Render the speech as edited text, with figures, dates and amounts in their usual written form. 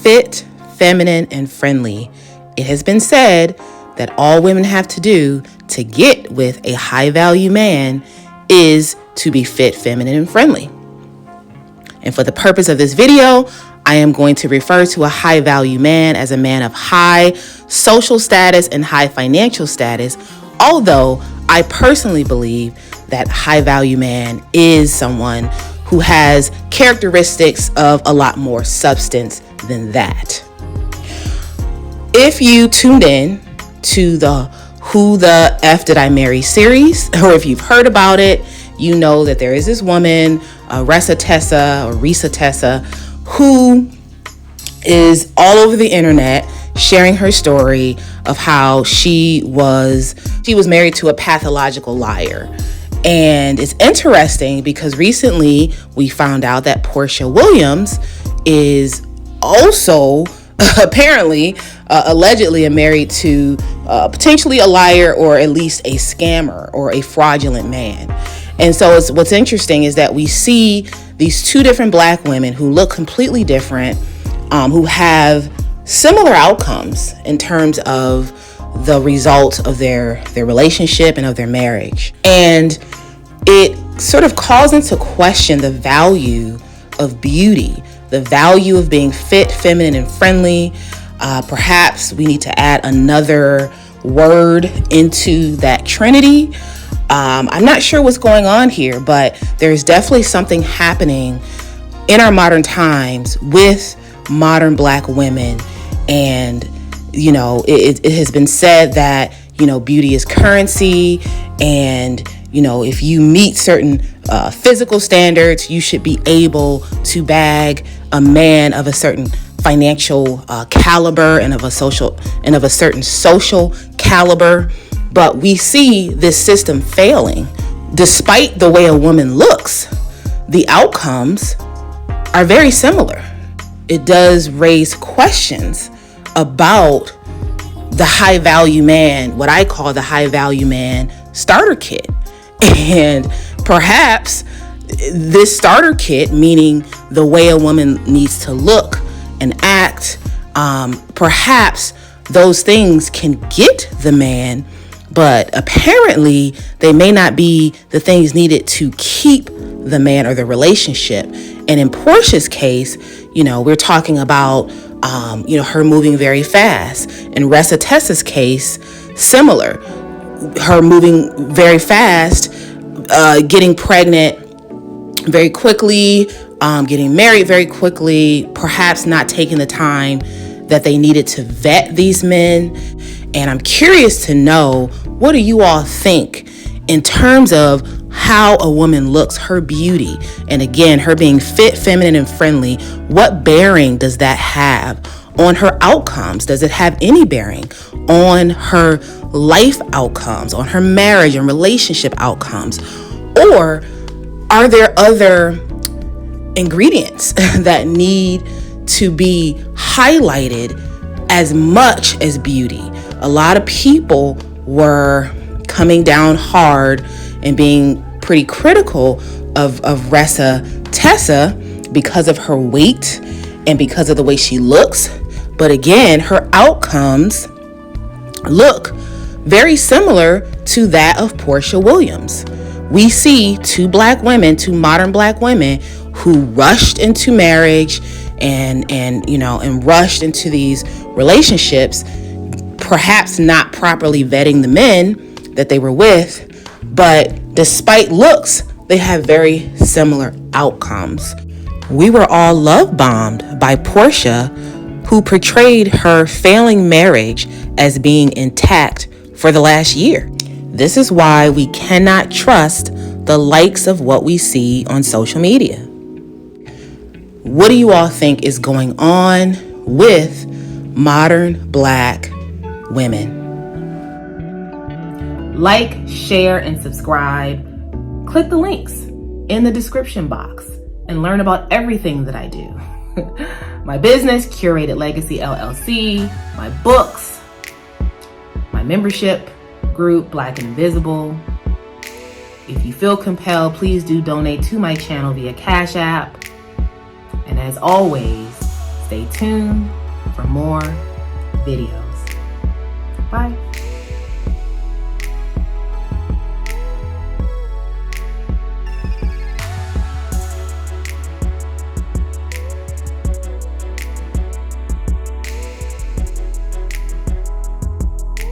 fit, feminine, and friendly. It has been said that all women have to do to get with a high-value man is to be fit, feminine, and friendly. And for the purpose of this video, I am going to refer to a high-value man as a man of high social status and high financial status, although I personally believe that high-value man is someone who has characteristics of a lot more substance than that. If you tuned in to the Who the F Did I Marry series, or if you've heard about it, you know that there is this woman, Risa Tessa, who is all over the internet sharing her story of how she was married to a pathological liar. And it's interesting because recently we found out that Portia Williams is also apparently allegedly married to potentially a liar, or at least a scammer or a fraudulent man. And so what's interesting is that we see these two different Black women who look completely different, who have similar outcomes in terms of the result of their relationship and of their marriage. And it sort of calls into question the value of beauty, the value of being fit, feminine, and friendly. Perhaps we need to add another word into that trinity. I'm not sure what's going on here, but there's definitely something happening in our modern times with modern Black women. And, you know, it has been said that, you know, beauty is currency. And, you know, if you meet certain physical standards, you should be able to bag a man of a certain financial caliber and of a certain social caliber. But we see this system failing. Despite the way a woman looks, the outcomes are very similar. It does raise questions about the high value man, what I call the high value man starter kit. And perhaps this starter kit, meaning the way a woman needs to look and act, perhaps those things can get the man, but apparently they may not be the things needed to keep the man or the relationship. And in Portia's case, you know, we're talking about, her moving very fast. In Risa Tessa's case, similar. Her moving very fast, getting pregnant very quickly, getting married very quickly, perhaps not taking the time that they needed to vet these men. And I'm curious to know, what do you all think in terms of how a woman looks, her beauty, and again, her being fit, feminine, and friendly? What bearing does that have on her outcomes? Does it have any bearing on her life outcomes, on her marriage and relationship outcomes? Or are there other ingredients that need to be highlighted as much as beauty? A lot of people were coming down hard and being pretty critical of Risa Tessa because of her weight and because of the way she looks. But again, her outcomes look very similar to that of Portia Williams. We see two modern Black women who rushed into marriage and rushed into these relationships, perhaps not properly vetting the men that they were with. But despite looks, they have very similar outcomes. We were all love bombed by Portia, who portrayed her failing marriage as being intact for the last year. This is why we cannot trust the likes of what we see on social media. What do you all think is going on with modern Black women? Like, share, and subscribe. Click the links in the description box and learn about everything that I do. My business, Curated Legacy LLC, my books, my membership group, Black and Invisible. If you feel compelled, please do donate to my channel via Cash App. And as always, Stay tuned for more videos. Bye.